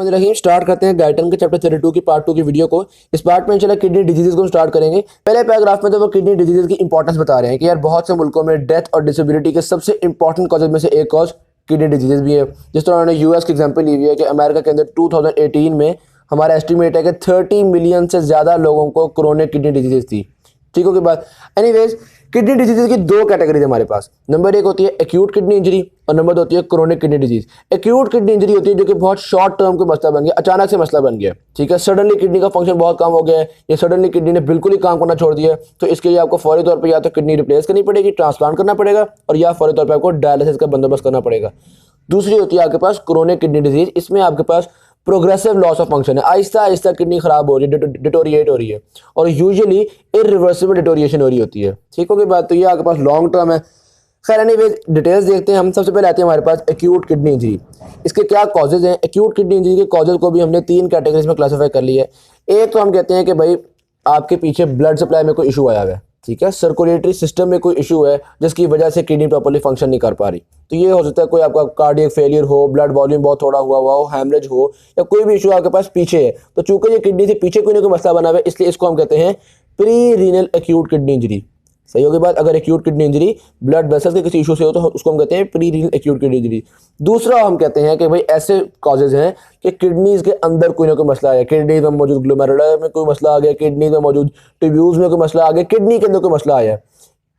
बिस्मिल्लाहिर्रहमानिर्रहीम। स्टार्ट करते हैं गाइटन के चैप्टर 32 की पार्ट 2 की वीडियो को। इस पार्ट में इंशाल्लाह किडनी डिजीजेज को स्टार्ट करेंगे। पहले पैराग्राफ में तो वो किडनी डिजीजेज की इंपॉर्टेंस बता रहे हैं कि यार बहुत से मुल्कों में डेथ और डिसेबिलिटी के सबसे इंपॉर्टेंट कॉजेज में से एक कॉज किडनी डिजीजेज भी है। जिस तरह उन्होंने यूएस की एग्जाम्पल ली हुई है कि अमेरिका के अंदर 2018 में हमारा एस्टिमेट है कि 30 मिलियन से ज़्यादा लोगों को क्रोनिक किडनी डिजीजेज थी। ठीक हो गई बात। एनीवेज, किडनी डिजीज की दो कैटेगरीज हमारे पास। नंबर एक होती है एक्यूट किडनी इंजरी और नंबर दो होती है chronic kidney disease. Acute kidney injury होती है जो कि बहुत शॉर्ट टर्म का मसला बन गया, अचानक से मसला बन गया। ठीक है, सडनली किडनी का फंक्शन बहुत कम हो गया है या सडनली किडनी ने बिल्कुल ही काम करना छोड़ दिया है, तो इसके लिए आपको फौरी तौर पर या तो किडनी रिप्लेस करनी पड़ेगी, ट्रांसप्लांट करना पड़ेगा, और या फौरी तौर पर आपको डायलिसिस का बंदोबस्त करना पड़ेगा। दूसरी होती है आपके पास क्रोनिक किडनी डिजीज। इसमें आपके पास प्रोग्रेसिव लॉस ऑफ फंक्शन है, आहिस्ता आहिस्ता किडनी खराब हो रही है, डिटोरिएट हो रही है और यूजुअली इरिवर्सिबल डिटोरिएशन हो रही होती है। ठीक हो गई बात। तो ये आपके पास लॉन्ग टर्म है। खैर एनीवेज, डिटेल्स देखते हैं हम। सबसे पहले आते हैं हमारे पास एक्यूट किडनी इंजरी। इसके क्या कॉजेज हैं? एक्यूट किडनी इंजरी के कॉजेज को भी हमने 3 कैटेगरीज में क्लासीफाई कर लिया है। एक तो हम कहते हैं कि भाई आपके पीछे ब्लड सप्लाई में कोई इशू आया हुआ है। ठीक है, सर्कुलेटरी सिस्टम में कोई इशू है जिसकी वजह से किडनी प्रॉपर्ली फंक्शन नहीं कर पा रही। तो ये हो सकता है कोई आपका कार्डियक फेलियर हो, ब्लड वॉल्यूम बहुत थोड़ा हुआ हो, हैमरेज हो, या कोई भी इशू आपके पास पीछे है। तो चूंकि ये किडनी से पीछे कोई ना कोई मसला बना हुआ है, इसलिए इसको हम कहते हैं pre renal acute kidney injury. सही होगी बात। अगर acute kidney injury blood vessels के किसी इशू से हो तो उसको हम कहते हैं pre renal acute kidney injury. दूसरा हम कहते हैं कि भाई ऐसे कॉजेज हैं कि किडनीज के अंदर कोई ना कोई मसला है, किडनी में मौजूद ग्लोमेरुलर में कोई मसला आ गया, किडनी में मौजूद ट्यूब्यूल्स में कोई मसला आ गया, किडनी के अंदर कोई मसला आया।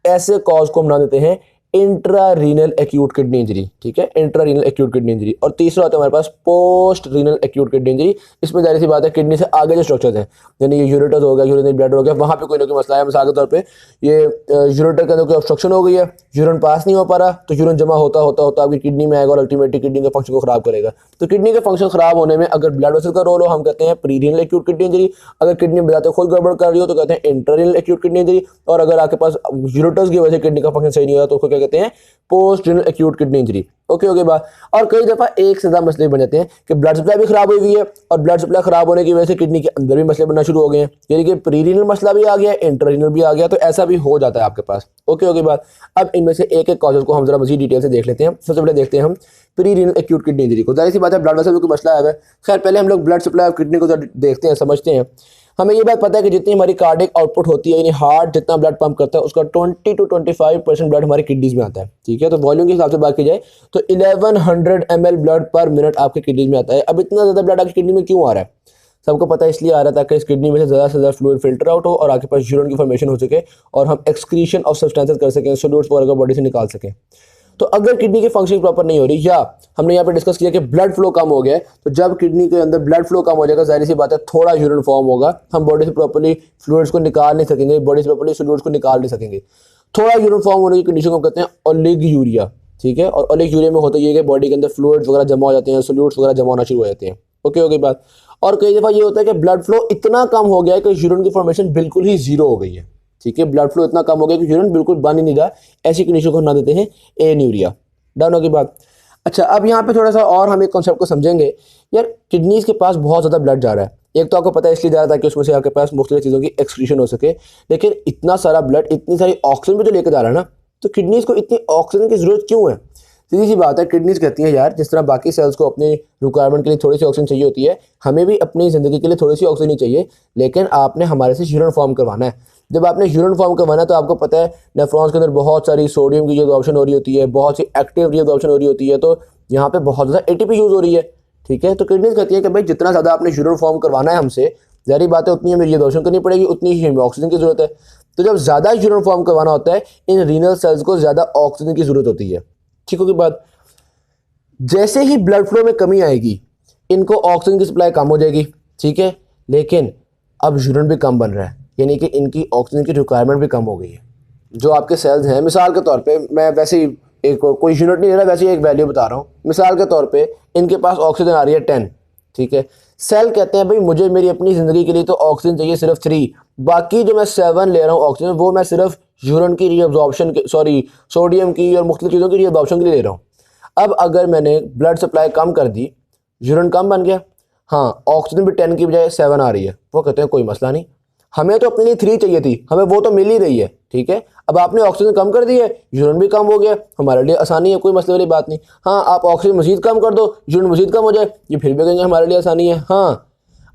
ऐसे कॉज को हम नाम देते हैं intra renal acute kidney injury. ठीक है, intra renal acute kidney injury. और तीसरा होता है हमारे पास post renal acute kidney injury. इसमें जाहिर सी बात है किडनी से आगे जो स्ट्रक्चर्स हैं, यानी ये यूरेटर्स हो गया, यूरिनरी ब्लैडर हो गया, वहाँ पे कोई ना कोई मसला है। मिसाल के तौर पे ये यूरेटर के अंदर कोई ऑब्स्ट्रक्शन हो गई है, यूरिन पास नहीं हो पा रहा, तो यूरिन जमा होता होता होता आपकी किडनी में आएगा और अल्टीमेटली किडनी के फंक्शन को खराब करेगा। तो किडनी के फंक्शन खराब होने में अगर ब्लड वेसल का रोल हो, हम कहते हैं pre renal acute kidney injury. अगर किडनी बताते खुद गड़बड़ कर रही हो तो कहते हैं intra renal acute kidney injury. और अगर आपके पास यूरेटर्स की वजह से किडनी का फंक्शन सही नहीं हो रहा तो उसको क्या कहते हैं? Post renal acute kidney injury. Okay बात। और कई दफा एक से ज्यादा मसले बन जाते हैं कि ब्लड सप्लाई भी खराब हुई है और ब्लड सप्लाई खराब होने की वजह से किडनी के अंदर भी मसले बनना शुरू हो गए हैं, यानी कि प्री रीनल मसला भी आ गया, इंट्रा रीनल भी आ गया। तो ऐसा भी हो जाता है आपके पास। ओके बात। अब इनमें से एक एक कॉजेज को हम जरा मजीद डिटेल से देख लेते हैं। सबसे पहले देखते हैं हम pre renal acute kidney injury को। जाहिर सी बात है ब्लड वेसल में कोई मसला है। खैर पहले हम लोग ब्लड सप्लाई ऑफ किडनी को देखते हैं, समझते हैं। हमें ये बात पता है कि जितनी हमारी कार्डिक आउटपुट होती है, यानी हार्ट जितना ब्लड पंप करता है उसका 20 to 25% ब्लड हमारी किडनीज में आता है। ठीक है, तो वॉल्यूम के हिसाब से बात की जाए तो 1100 ml ब्लड पर मिनट आपके किडनीज में आता है। अब इतना ज़्यादा ब्लड आपकी किडनी में क्यों आ रहा है? सबको पता है इसलिए आ रहा है ताकि इस किडनी में से ज़्यादा फ्लूइड फिल्टर आउट हो और आपके पास यूरिन की फॉर्मेशन हो सके और हम एक्सक्रीशन ऑफ सब्सटेंसेस कर सकें, सोल्यूट्स वगैरह बॉडी से निकाल सकें। तो अगर किडनी की फंक्शनिंग प्रॉपर नहीं हो रही, या हमने यहाँ पे डिस्कस किया कि ब्लड फ्लो कम हो गया है, तो जब किडनी के अंदर ब्लड फ्लो कम हो जाएगा, जाहिर सी बात है थोड़ा यूरिन फॉर्म होगा, हम बॉडी से प्रॉपर्ली फ्लूइड्स को निकाल नहीं सकेंगे, बॉडी से प्रॉपर्ली सोल्यूट्स को निकाल नहीं सकेंगे। थोड़ा यूरिन फॉर्म होने की कंडीशन को कहते हैं ओलिगयूरिया। ठीक है, और ओलिगयूरिया में होता है कि बॉडी के अंदर फ्लूइड्स वगैरह जमा हो जाते हैं, सोल्यूट्स वगैरह जमा होना शुरू हो जाते हैं। ओके बात। और कई दफा ये होता है कि ब्लड फ्लो इतना कम हो गया है कि यूरिन की फॉर्मेशन बिल्कुल ही जीरो हो गई है। ठीक है, ब्लड फ्लो इतना कम हो गया कि यूरिन बिल्कुल बन ही नहीं रहा। ऐसी कंडीशन को नाम देते हैं एन्यूरिया। डाउन होगी बात। अच्छा, अब यहाँ पे थोड़ा सा और हम एक कॉन्सेप्ट को समझेंगे। यार किडनीज के पास बहुत ज़्यादा ब्लड जा रहा है। एक तो आपको पता है इसलिए जा रहा था कि उसमें से आपके पास मुख्तलिफ चीज़ों की एक्सक्रीशन हो सके, लेकिन इतना सारा ब्लड इतनी सारी ऑक्सीजन भी तो लेकर जा रहा है ना, तो किडनीज को इतनी ऑक्सीजन की ज़रूरत क्यों है? सीधी सी बात है, किडनीज कहती है यार जिस तरह बाकी सेल्स को अपनी रिक्वायरमेंट के लिए थोड़ी सी ऑक्सीजन चाहिए होती है, हमें भी अपनी ज़िंदगी के लिए थोड़ी सी ऑक्सीजन चाहिए, लेकिन आपने हमारे से यूरिन फॉर्म करवाना है। जब आपने यूरिन फॉर्म करवाना है तो आपको पता है नेफ्रॉन्स के अंदर बहुत सारी सोडियम की रीअब्जॉर्प्शन हो रही होती है, बहुत सी एक्टिव रीअब्जॉर्प्शन हो रही होती है, तो यहाँ पे बहुत ज़्यादा एटीपी यूज़ हो रही है। ठीक है, तो किडनीज कहती है कि भाई जितना ज़्यादा आपने यूरिन फॉर्म करवाना है हमसे, ज़ाहिर बात है उतनी हमें रीअब्जॉर्प्शन करनी पड़ेगी, उतनी ही हमें ऑक्सीजन की ज़रूरत है। तो जब ज़्यादा यूरिन फॉर्म करवाना होता है, इन रीनल सेल्स को ज़्यादा ऑक्सीजन की ज़रूरत होती है। ठीक होगी बात। जैसे ही ब्लड फ्लो में कमी आएगी, इनको ऑक्सीजन की सप्लाई कम हो जाएगी। ठीक है, लेकिन अब यूरिन भी कम बन रहा है, यानी कि इनकी ऑक्सीजन की रिक्वायरमेंट भी कम हो गई है। जो आपके सेल्स हैं, मिसाल के तौर पे मैं वैसे ही एक कोई यूनिट नहीं ले रहा, वैसे ही एक वैल्यू बता रहा हूँ। मिसाल के तौर पे इनके पास ऑक्सीजन आ रही है 10। ठीक है, सेल कहते हैं भाई मुझे मेरी अपनी ज़िंदगी के लिए तो ऑक्सीजन चाहिए सिर्फ 3, बाकी जो मैं 7 ले रहा हूँ ऑक्सीजन, वो मैं सिर्फ यूरिन की रीअब्जॉर्प्शन के सोडियम की और मुख्तलिफ चीज़ों की रीअब्जॉर्प्शन के लिए ले रहा हूँ। अब अगर मैंने ब्लड सप्लाई कम कर दी, यूरिन कम बन गया, हाँ ऑक्सीजन भी 10 की बजाय 7 आ रही है, वो कहते हैं कोई मसला नहीं, हमें तो अपने लिए 3 चाहिए थी, हमें वो तो मिल ही रही है, ठीक है। अब आपने ऑक्सीजन कम कर दी है, यूरिन भी कम हो गया, हमारे लिए आसानी है, कोई मसले वाली बात नहीं। हाँ, आप ऑक्सीजन मजीद कम कर दो, यूरिन मजीद कम हो जाए, ये फिर भी कहेंगे हमारे लिए आसानी है। हाँ,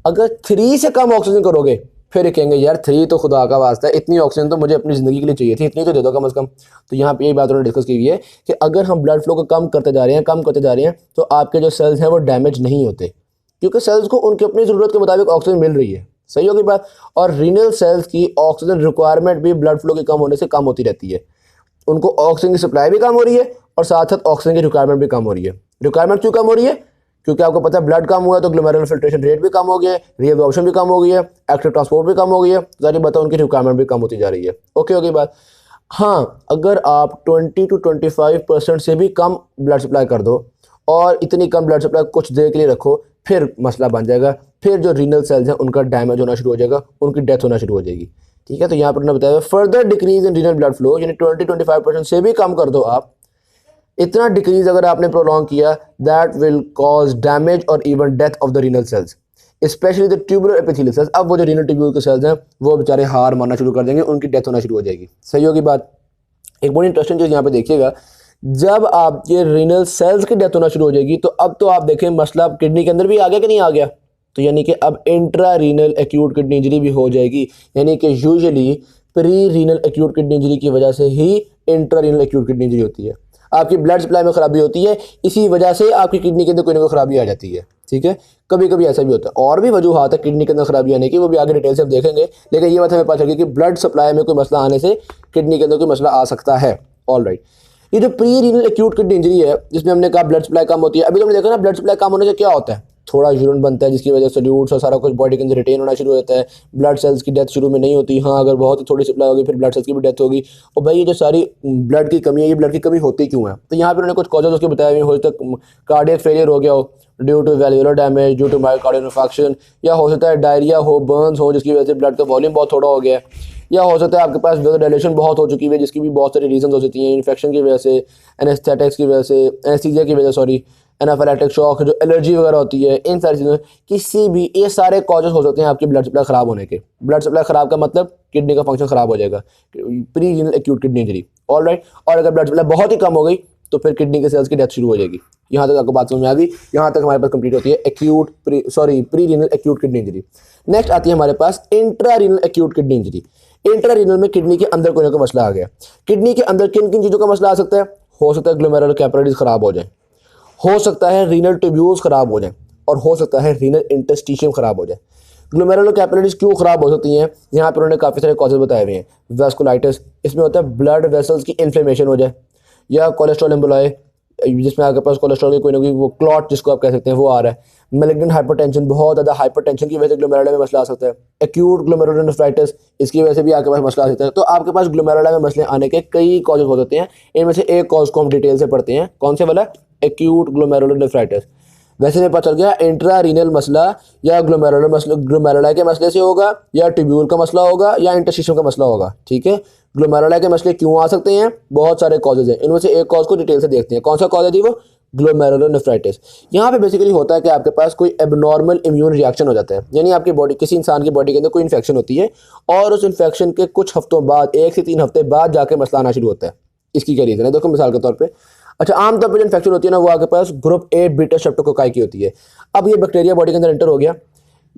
अगर 3 से कम ऑक्सीजन करोगे फिर कहेंगे यार 3 तो खुदा का वास्ता है, इतनी ऑक्सीजन तो मुझे अपनी ज़िंदगी के लिए चाहिए थी, इतनी तो दे दो कम से कम। तो यहाँ पे यही बात उन्होंने डिस्कस की हुई है कि अगर हम ब्लड फ्लो को कम करते जा रहे हैं, कम करते जा रहे हैं, तो आपके जो सेल्स हैं वो डैमेज नहीं होते, क्योंकि सेल्स को उनकी अपनी ज़रूरत के मुताबिक ऑक्सीजन मिल रही है। सही होगी बात। और रीनल सेल्स की ऑक्सीजन रिक्वायरमेंट भी ब्लड फ्लो के कम होने से कम होती रहती है। उनको ऑक्सीजन की सप्लाई भी कम हो रही है और साथ साथ ऑक्सीजन की रिक्वायरमेंट भी कम हो रही है। रिक्वायरमेंट क्यों कम हो रही है? क्योंकि आपको पता है ब्लड कम हुआ है तो ग्लोमेरुलर फिल्ट्रेशन रेट भी कम हो गया है, रीअब्जॉर्प्शन भी कम हो गई है, एक्टिव ट्रांसपोर्ट भी कम हो गई है, जारी बताओ उनकी रिक्वायरमेंट भी कम होती जा रही है। ओके होगी बात। हाँ, अगर आप 20 to 25% से भी कम ब्लड सप्लाई कर दो और इतनी कम ब्लड सप्लाई कुछ देर के लिए रखो, फिर मसला बन जाएगा। फिर जो रीनल सेल्स हैं उनका डैमेज होना शुरू हो जाएगा, उनकी डेथ होना शुरू हो जाएगी। ठीक है, तो यहाँ पर उन्होंने बताया further decrease in renal blood flow, यानी 20-25% से भी कम कर दो आप। इतना डिक्रीज अगर आपने प्रोलॉन्ग किया, दैट विल कॉज डैमेज और even death of the renal cells, specially the tubular epithelial cells. अब वो जो रीनल ट्यूब्यूल के सेल्स हैं वो बेचारे हार मारना शुरू कर देंगे, उनकी डेथ होना शुरू हो जाएगी। सही होगी बात। एक बड़ी इंटरेस्टिंग चीज़ यहाँ पे देखिएगा, जब आपके रीनल सेल्स की डेथ होना शुरू हो जाएगी तो अब तो आप देखें मसला किडनी के अंदर भी आ गया कि नहीं आ गया। तो यानी कि अब intra renal acute kidney injury भी हो जाएगी, यानी कि usually pre renal acute kidney injury की वजह से ही intra renal acute kidney injury होती है। आपकी ब्लड सप्लाई में खराबी होती है, इसी वजह से आपकी किडनी के अंदर कोई ना कोई खराबी आ जाती है। ठीक है, कभी कभी ऐसा भी होता है और भी वजूहात है किडनी के अंदर खराबी आने की, वो भी आगे डिटेल से हम देखेंगे। लेकिन ये बात हमें पता चल गई कि ब्लड सप्लाई में कोई मसला आने से किडनी के अंदर कोई मसला आ सकता है। ऑल राइट, ये जो pre renal acute kidney injury है जिसमें हमने कहा ब्लड सप्लाई कम होती है, अभी तो हमने देखा ना ब्लड सप्लाई कम होने से क्या होता है, थोड़ा यूरिन बनता है जिसकी वजह से सोल्यूट्स और सारा कुछ बॉडी के अंदर रिटेन होना शुरू हो जाता है। ब्लड सेल्स की डेथ शुरू में नहीं होती, हाँ अगर बहुत ही थोड़ी सप्लाई होगी फिर ब्लड सेल्स की भी डेथ होगी। और भाई ये जो सारी ब्लड की कमी है, ये ब्लड की कमी होती क्यों है? तो यहाँ पर उन्होंने कुछ कॉजेज उसके बताए हुए, हो सकता है कार्डियक फेलियर हो गया हो due to valvular damage, due to myocardial infection, या हो सकता है डायरिया हो, बर्न्स हो जिसकी वजह से ब्लड का वॉल्यूम बहुत थोड़ा हो गया है, या हो सकता है आपके पास डायलेशन बहुत हो चुकी है जिसकी भी बहुत सारी रीजन हो सकती हैं, इन्फेक्शन की वजह से, एनेस्थेटिक्स की वजह से, एनेस्थीसिया की वजह सॉरी, एनाफिलैक्टिक शॉक, जो एलर्जी वगैरह होती है, इन सारी चीज़ों किसी भी ये सारे कॉजेज हो सकते हैं आपकी ब्लड सप्लाई ख़राब होने के। ब्लड सप्लाई ख़राब का मतलब किडनी का फंक्शन ख़राब हो जाएगा, pre renal acute kidney injury. All right, और अगर ब्लड सप्लाई बहुत ही कम हो गई तो फिर किडनी के सेल्स की डेथ शुरू हो जाएगी। यहाँ तक आपको बात समझ में आ गई, यहाँ तक हमारे पास कंप्लीट होती है pre renal acute kidney injury. Next आती है हमारे पास intra renal acute kidney injury. Intra renal में किडनी के अंदर कोई ना कोई मसला आ गया। किडनी के अंदर किन किन चीज़ों का मसला आ सकता है? हो सकता है ग्लोमेरुलर कैपिलरीज खराब हो जाए, हो सकता है रीनल ट्यूब्यूल्स खराब हो जाए, और हो सकता है रीनल इंटरस्टिशियम खराब हो जाए। ग्लोमेरुलर कैपिलरीज क्यों खराब हो सकती हैं? यहाँ पर उन्होंने काफ़ी सारे कॉजेज बताए हुए हैं। वेस्कुलाइटिस, इसमें होता है ब्लड वेसल्स की इन्फ्लेमेशन हो जाए, या कोलेस्ट्रॉल एम्बोलाई जिसमें आपके पास कोलेस्ट्रॉल की कोई ना कोई वो क्लॉट जिसको आप कह सकते हैं वो आ रहा है। मैलिग्नेंट हाइपरटेंशन, बहुत ज़्यादा हाइपरटेंशन की वजह से ग्लोमेरुला में मसला आ सकता है। एक्यूट ग्लोमेरुलर नेफ्राइटिस, इसकी वजह से भी आपके पास मसला आ सकता है। तो आपके पास ग्लोमेरुला में मसले आने के कई कॉजेज हो सकते हैं, इनमें से एक कॉज को हम डिटेल से पढ़ते हैं। कौन से वाला? Acute glomerular nephritis. वैसे में पता चल गया इंट्रा रीनल मसला या ग्लोमेरुलर मसला ग्लोमेरुला के मसले से होगा, या ट्यूब्यूल का मसला होगा, या इंटरस्टिशियम का मसला होगा। ठीक है, ग्लोमेरुला के मसले क्यों आ सकते हैं? बहुत सारे कॉजेज हैं, इनमें से एक कॉज को डिटेल से देखते हैं। कौन सा कॉज है जी? वो ग्लोमेरुलर नेफ्राइटिस। यहाँ पे बेसिकली होता है कि आपके पास कोई एबनॉर्मल इम्यून रिएक्शन हो जाता है, यानी आपकी बॉडी, किसी इंसान की बॉडी के अंदर कोई इन्फेक्शन होती है और उस इन्फेक्शन के कुछ हफ्तों बाद, 1 से 3 हफ्ते बाद जाके मसला आना शुरू होता है। इसकी क्या रीज़न है? देखो मिसाल के तौर पर, अच्छा आमतौर पर जो इन्फेक्शन होती है ना वो आपके पास ग्रुप ए बीटा स्ट्रेप्टोकोकाई की होती है। अब ये बैक्टीरिया बॉडी के अंदर एंटर हो गया,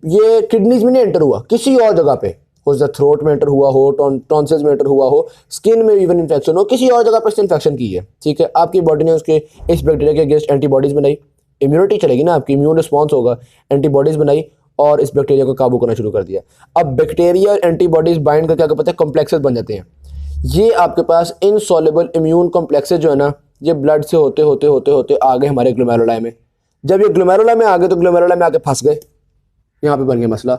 ये किडनीज में नहीं एंटर हुआ, किसी और जगह पे हो सकता है, थ्रोट में एंटर हुआ हो, टॉन्सिल्स में एंटर हुआ हो, स्किन में इवन इन्फेक्शन हो, किसी और जगह पर इसने इन्फेक्शन की है। ठीक है, आपकी बॉडी ने उसके इस बैक्टीरिया के अगेंस्ट एंटीबॉडीज़ बनाई, इम्यूनिटी चलेगी ना, आपकी इम्यून रिस्पॉन्स होगा, एंटीबॉडीज़ बनाई और इस बैक्टीरिया को काबू करना शुरू कर दिया। अब बैक्टीरिया और एंटीबॉडीज़ बाइंड करके आपको पता है कॉम्प्लेक्सेस बन जाते हैं। ये आपके पास इनसॉल्युबल इम्यून कॉम्प्लेक्सेस जो है ना, ये ब्लड से होते होते होते होते आ गए हमारे ग्लोमेरुला में। जब ये ग्लोमेरुला में आ गए तो ग्लोमेरुला में आके फंस गए, यहाँ पे बन गया मसला।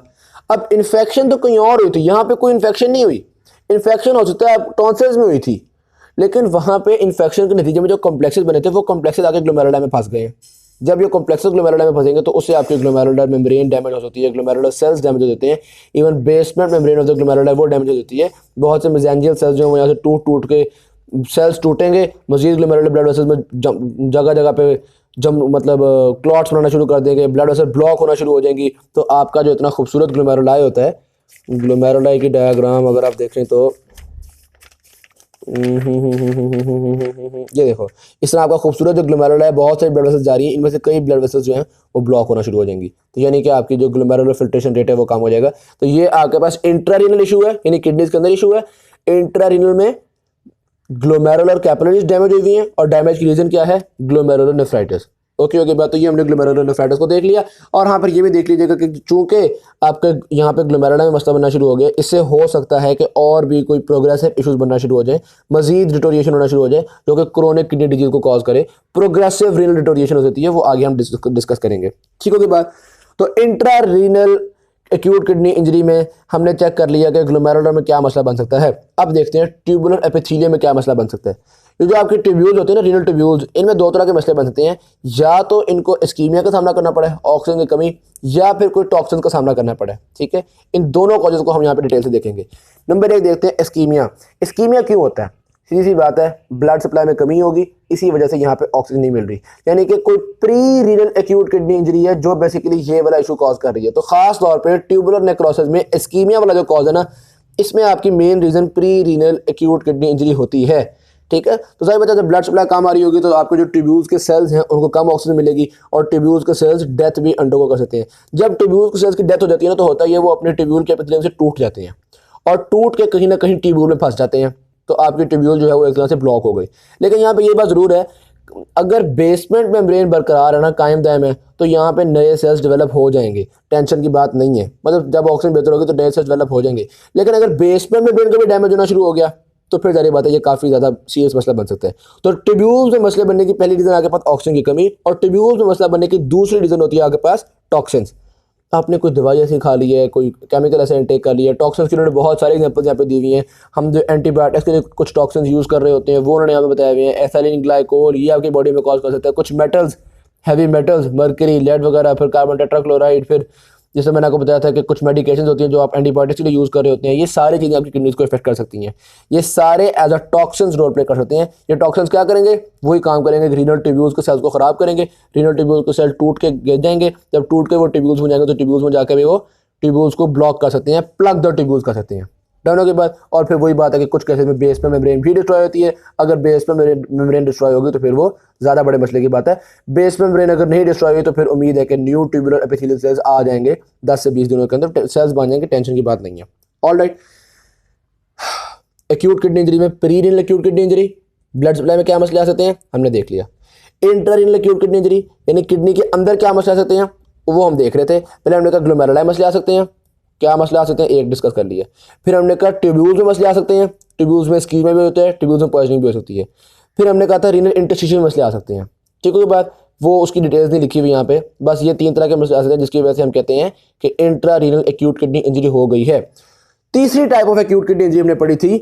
अब इन्फेक्शन तो कहीं और हुई थी, यहाँ पे कोई इन्फेक्शन नहीं हुई। इन्फेक्शन हो सकता है टॉन्सिल्स में हुई थी, लेकिन वहाँ पे इन्फेक्शन के नतीजे में जो कॉम्प्लेक्सेस बने थे वो कॉम्प्लेक्सेस आके ग्लोमेरुला में फंस गए हैं। जब ये कॉम्प्लेक्सेस ग्लोमेरुला में फंसेंगे तो उससे आपकी ग्लोमेरुलर मेम्ब्रेन डैमेज हो सकती है, ग्लोमेरुलर सेल्स डैमेज हो जाते हैं, even basement membrane of the glomerula वो डैमेज हो जाती है। बहुत से मेसेंजियल सेल्स जो हैं यहाँ से टूट टूट के सेल्स टूटेंगे, मजीद ग्लोमेरुलर ब्लड वेसल्स में जगह जगह पे मतलब क्लॉट्स बनाना शुरू कर देंगे, ब्लड वेसल ब्लॉक होना शुरू हो जाएंगी। तो आपका जो इतना खूबसूरत ग्लोमेरुलाई होता है ग्लोमेरुलाई की डायग्राम अगर आप देखें तो ये देखो, इस तरह आपका खूबसूरत जो ग्लोमेरुलाई, बहुत सारी ब्लड वेसल्स जा रही हैं, इनमें से कई ब्लड वेसल्स जो हैं वो ब्लॉक होना शुरू हो जाएंगी। तो यानी कि आपकी जो ग्लोमेरुलर फिल्ट्रेशन रेट है वो कम हो जाएगा। तो ये आपके पास इंट्रारीनल इशू है, यानी किडनीज के अंदर इशू है। इंट्रारीनल में ग्लोमेरुलर कैपिलरीज डैमेज हुई हैं और डैमेज की रीजन क्या है? Glomerular nephritis. ओके बात, तो ये हमने ग्लोमेरुलर नेफ्राइटिस को देख लिया। और यहाँ पर ये भी देख लीजिएगा कि चूंकि आपके यहाँ पे ग्लोमेरुला में मसला बनना शुरू हो गया, इससे हो सकता है कि और भी कोई प्रोग्रेसिव इश्यूज बनना शुरू हो जाए, मजीद डिटोरिएशन होना शुरू हो जाए, जो कि क्रोनिक किडनी डिजीज को कॉज करे। प्रोग्रेसिव रीनल डिटोरिएशन हो सकती है, वो आगे हम डिस्कस करेंगे। ठीक होगी बात। तो intra renal acute kidney injury में हमने चेक कर लिया कि ग्लोमेरुलर में क्या मसला बन सकता है। अब देखते हैं ट्यूबुलर एपिथेलियम में क्या मसला बन सकता है। ये जो आपके ट्यूब्यूल्स होते हैं ना, रीनल ट्यूब्यूल्स, इनमें दो तरह के मसले बन सकते हैं। या तो इनको इस्कीमिया का सामना करना पड़े, ऑक्सीजन की कमी, या फिर कोई टॉक्सिन का सामना करना पड़े। ठीक है, इन दोनों कॉजेज को हम यहाँ पे डिटेल से देखेंगे। नंबर 1 देखते हैं इस्कीमिया। इस्कीमिया क्यों होता है? सीधी सी बात है, ब्लड सप्लाई में कमी होगी, इसी वजह से यहाँ पे ऑक्सीजन नहीं मिल रही, यानी कि कोई pre renal acute kidney injury है जो बेसिकली ये वाला इशू कॉज कर रही है। तो खास तौर पे ट्यूबुलर नेक्रोसिस में इस्कीमिया वाला जो कॉज है ना, इसमें आपकी main reason pre renal acute kidney injury होती है। ठीक है, तो सही बता, जब ब्लड सप्लाई कम आ रही होगी तो आपके जो ट्यूब्यूल्स के सेल्स हैं उनको कम ऑक्सीजन मिलेगी और ट्यूब्यूल्स के सेल्स डेथ भी अंडरगो कर सकते हैं। जब ट्यूब्यूल्स के सेल्स की डेथ हो जाती है ना, तो होता है ये वो अपने ट्यूब्यूल के एपिथेलियम से टूट जाते हैं और टूट के कहीं ना कहीं ट्यूब्यूल में फंस जाते हैं, तो आपकी ट्यूब्यूल जो है वो एक तरह से ब्लॉक हो गई। लेकिन यहाँ पे ये बात जरूर है, अगर बेसमेंट मेम्ब्रेन बरकरार है ना, कायम दायम है, तो यहाँ पे नए सेल्स डेवलप हो जाएंगे, टेंशन की बात नहीं है। मतलब जब ऑक्सीजन बेहतर होगी तो नए सेल्स डेवलप हो जाएंगे। लेकिन अगर बेसमेंट मेम्ब्रेन का भी डैमेज होना शुरू हो गया तो फिर जारी बात है, ये काफ़ी ज़्यादा सीरियस मसला बन सकता है। तो ट्यूब्यूल्स में मसले बनने की पहली रीज़न आपके पास ऑक्सीजन की कमी, और ट्यूब्यूल्स में मसला बनने की दूसरी रीज़न होती है आपके पास टॉक्सिन्स। आपने कोई दवाई ऐसी खा ली है, कोई केमिकल ऐसे इंटेक कर लिया है। टॉक्सिन्स की उन्होंने बहुत सारे एग्जांपल्स यहाँ पे दी हुई हैं। हम जो एंटीबायोटिक्स के लिए कुछ टॉक्सिन्स यूज़ कर रहे होते हैं वो उन्होंने यहाँ पे बताए हुए हैं। एथिलीन ग्लाइकोल, ये आपकी बॉडी में कॉज कर सकता है। कुछ metals, heavy metals, mercury, lead वगैरह, फिर कार्बन टेट्राक्लोराइड, फिर जैसे मैंने आपको बताया था कि कुछ मेडिकेशंस होती हैं जो आप एंटीबायोटिक्स के लिए यूज़ कर रहे होते हैं, ये सारी चीज़ें आपकी किडनीज को इफेक्ट कर सकती हैं। ये सारे as a toxins role play कर सकते हैं। ये टॉक्सिन्स क्या करेंगे? वही काम करेंगे, रीनल ट्यूब्यूल्स के सेल्स को खराब करेंगे। रीनल ट्यूब्यूल्स के सेल टूट के गिर जाएंगे। जब टूट के वो ट्यूब्यूल्स बन जाएंगे तो ट्यूब्यूल्स में जाकर भी वो ट्यूब्यूल्स को ब्लॉक कर सकते हैं, प्लग द ट्यूब्यूल्स कर सकते हैं। डन के बाद और फिर वही बात है कि कुछ केसेस में बेस में मेम्ब्रेन भी डिस्ट्रॉय होती है। अगर बेस में मेम्ब्रेन डिस्ट्रॉय होगी तो फिर वो ज़्यादा बड़े मसले की बात है। बेस में मेम्ब्रेन अगर नहीं डिस्ट्रॉय हुई तो फिर उम्मीद है कि न्यू ट्यूबुलर एपिथेलियल सेल्स आ जाएंगे, 10 से 20 दिनों के अंदर सेल्स बन जाएंगे, टेंशन की बात नहीं है। ऑलराइट, एक्यूट किडनी इंजरी में pre renal acute kidney injury, blood supply में क्या मसले आ सकते हैं हमने देख लिया। Intra renal acute kidney injury यानी किडनी के अंदर क्या मसले आ सकते हैं वो हम देख रहे थे। पहले हमने कहा ग्लोमेरुलाई मसले आ सकते हैं, क्या मसले आ सकते हैं एक डिस्कस कर लिया। फिर हमने कहा ट्यूब्यूल्स में मसले आ सकते हैं, ट्यूब्यूल्स में इस्कीमिया भी होते हैं, ट्यूब्यूल्स में पॉइजनिंग भी हो सकती है। फिर हमने कहा था रीनल इंटरस्टिशियल मसले आ सकते हैं। ठीक है, बात वो उसकी डिटेल्स नहीं लिखी हुई यहाँ पे, बस ये 3 तरह के मसले आ सकते हैं जिसकी वजह से हम कहते हैं कि intra renal acute kidney injury हो गई है। तीसरी type of acute kidney injury हमने पढ़ी थी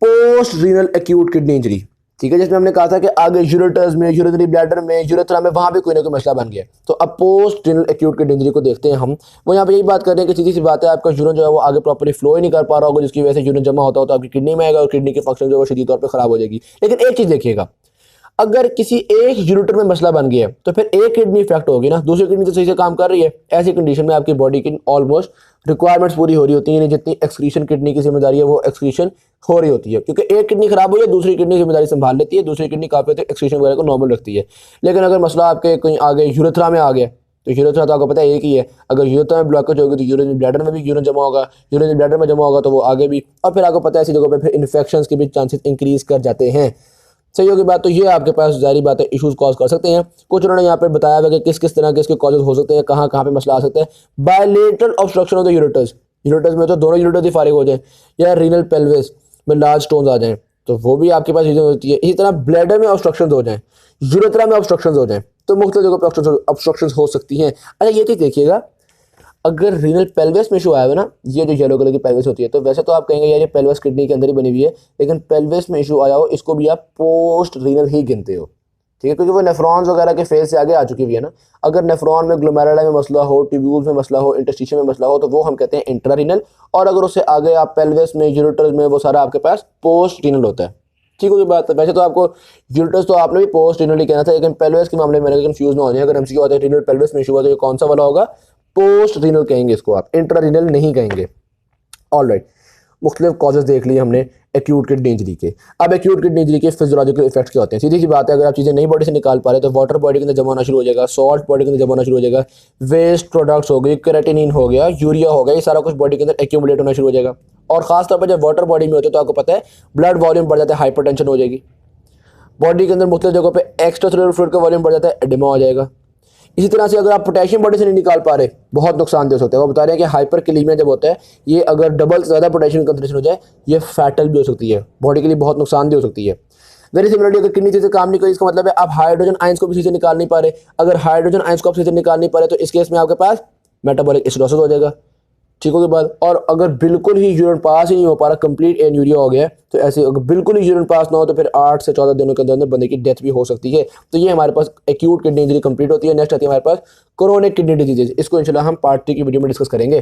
post renal acute kidney injury. ठीक है, जिसमें हमने कहा था कि आगे यूरेटर्स में, यूरिनरी ब्लैडर में, यूरेथ्रा में, वहाँ भी कोई ना कोई मसला बन गया। तो अब post renal acute kidney injury को देखते हैं हम। वो यहाँ पे यही बात कर रहे हैं कि सीधी सी बात है, आपका यूरिन जो है वो आगे प्रॉपर्ली फ्लो ही नहीं कर पा रहा होगा, जिसकी वजह से यूरिन जमा होता हो तो आपकी किडनी में आएगा और किडनी के फंक्शन जो है वो शदीद तौर पर खराब हो जाएगी। लेकिन एक चीज़ देखिएगा, अगर किसी एक यूरेटर में मसला बन गया है तो फिर एक किडनी इफेक्ट होगी ना, दूसरी किडनी तो सही से काम कर रही है। ऐसी कंडीशन में आपकी बॉडी की ऑलमोस्ट रिक्वायरमेंट्स पूरी हो रही होती है, जितनी एक्सक्रीशन किडनी की जिम्मेदारी है वो एक्सक्रीशन हो रही होती है, क्योंकि एक किडनी खराब हुई है दूसरी किडनी जिम्मेदारी संभाल लेती है, दूसरी किडनी काफी एक्सक्रीशन वगैरह को नॉर्मल रखती है। लेकिन अगर मसला आपके कहीं आगे यूरेथ्रा में आ गया तो यूरेथ्रा तो आपको पता है एक ही है, अगर यूरेथ्रा में ब्लॉकेज होगी तो यूरिनरी ब्लैडर में भी यूरिन जमा होगा, यूरिनरी ब्लैडर में जमा होगा तो वो आगे भी, और फिर आपको पता है ऐसी जगह पे फिर इन्फेक्शंस के भी चांसेस इंक्रीज कर जाते हैं। सही होगी बात। तो ये आपके पास जारी बात है इश्यूज कॉज कर सकते हैं। कुछ उन्होंने यहाँ पे बताया हुआ कि किस किस तरह के इसके कॉजेज हो सकते हैं, कहाँ कहाँ पे मसला आ सकता है। Bilateral obstruction of the ureters, ureters में तो दोनों यूरेटर्स ही फारिग हो जाए, या रीनल पेल्विस में लार्ज स्टोन्स आ जाएं तो वो भी आपके पास रीजन होती है। इसी तरह ब्लैडर में ऑब्स्ट्रक्शन हो जाए, यूरेथ्रा में ऑब्स्ट्रक्शन हो जाए, तो मुख्तलिफ जगह पर ऑब्स्ट्रक्शन हो सकती हैं। अच्छा ये चीज़ देखिएगा, अगर रीनल पेल्विस में इशू आया हुआ ना, ये जो येलो कलर की पेल्विस होती है, तो वैसे तो आप कहेंगे यार ये पेल्विस किडनी के अंदर ही बनी हुई है, लेकिन पेल्विस में इशू आया हो इसको भी आप पोस्ट रीनल ही गिनते हो। ठीक है, क्योंकि वो नेफ्रॉन्स वगैरह के फेज से आगे आ चुकी हुई है ना। अगर नेफ्रॉन में, ग्लोमेरुलाई में मसला हो, ट्यूब्यूल्स में मसला हो, इंटरस्टिशियल में मसला हो, तो वो हम कहते हैं इंट्रा रीनल। और अगर उससे आगे आप पेल्विस में, यूरेटर्स में, वो सारा आपके पास पोस्ट रीनल होता है। ठीक होगी बात। वैसे तो आपको यूरेटर्स तो आपने भी पोस्ट रीनल ही कहना था, लेकिन पेल्विस के मामले में कंफ्यूज ना हो जाए। अगर एमसीक्यू आता है रीनल पेल्विस में इशू हुआ तो ये कौन सा वाला होगा? पोस्ट रीनल कहेंगे इसको, आप इंट्रा रीनल नहीं कहेंगे। ऑल राइट, मुख्तलिफ कॉजेज़ देख लिए हमने एक्यूट किडनी इंजरी के। अब एक्यूट किडनी इंजरी के फिजियोलॉजिकल इफेक्ट्स क्या होते हैं? सीधी सी बात है, अगर आप चीज़ें नई बॉडी से निकाल पा रहे हैं तो वाटर बॉडी के अंदर जमा होना शुरू हो जाएगा, सॉल्ट बॉडी के अंदर जमा होना शुरू हो जाएगा, वेस्ट प्रोडक्ट्स हो गए, केराटिनिन हो गया, यूरिया हो गया, ये सारा कुछ बॉडी के अंदर एक्यूमुलेट होना शुरू हो जाएगा। और खासतौर पर जब वाटर बॉडी में होते हैं तो आपको पता है ब्लड वॉल्यूम बढ़ जाता है, हाइपरटेंशन हो जाएगी, बॉडी के अंदर मुख्तलिफ जगहों पे एक्स्ट्रा सेलुलर फ्लूइड का वॉल्यूम बढ़ जाता है, एडिमा हो जाएगा। इसी तरह से अगर आप पोटेशियम बॉडी से नहीं निकाल पा रहे, बहुत नुकसानदेह हो सकता है। वो बता रहे हैं कि हाइपर कैलीमिया जब होता है, ये अगर डबल से ज़्यादा पोटेशियम कंसंट्रेशन हो जाए, ये फैटल भी हो सकती है, बॉडी के लिए बहुत नुकसानदेह हो सकती है। वेरी सिमिलरली अगर किडनी से काम नहीं करी, इसका मतलब है आप हाइड्रोजन आयंस को भी सही से निकाल नहीं पा रहे। अगर हाइड्रोजन आयंस को आप सही से निकाल नहीं पा रहे तो इस केस में आपके पास मेटाबॉलिक एसिडोसिस हो जाएगा, ठीक हो के बाद। और अगर बिल्कुल ही यूरिन पास ही नहीं हो पा रहा, कंप्लीट एन्यूरिया हो गया, तो ऐसे अगर बिल्कुल ही यूरिन पास ना हो तो फिर 8 से 14 दिनों के अंदर बंदे की डेथ भी हो सकती है। तो ये हमारे पास एक्यूट किडनी इंजरी कंप्लीट होती है। नेक्स्ट आती है हमारे पास क्रोनिक किडनी डिजीजेज। इसको इंशाल्लाह हम पार्ट 3 की वीडियो में डिस्कस करेंगे।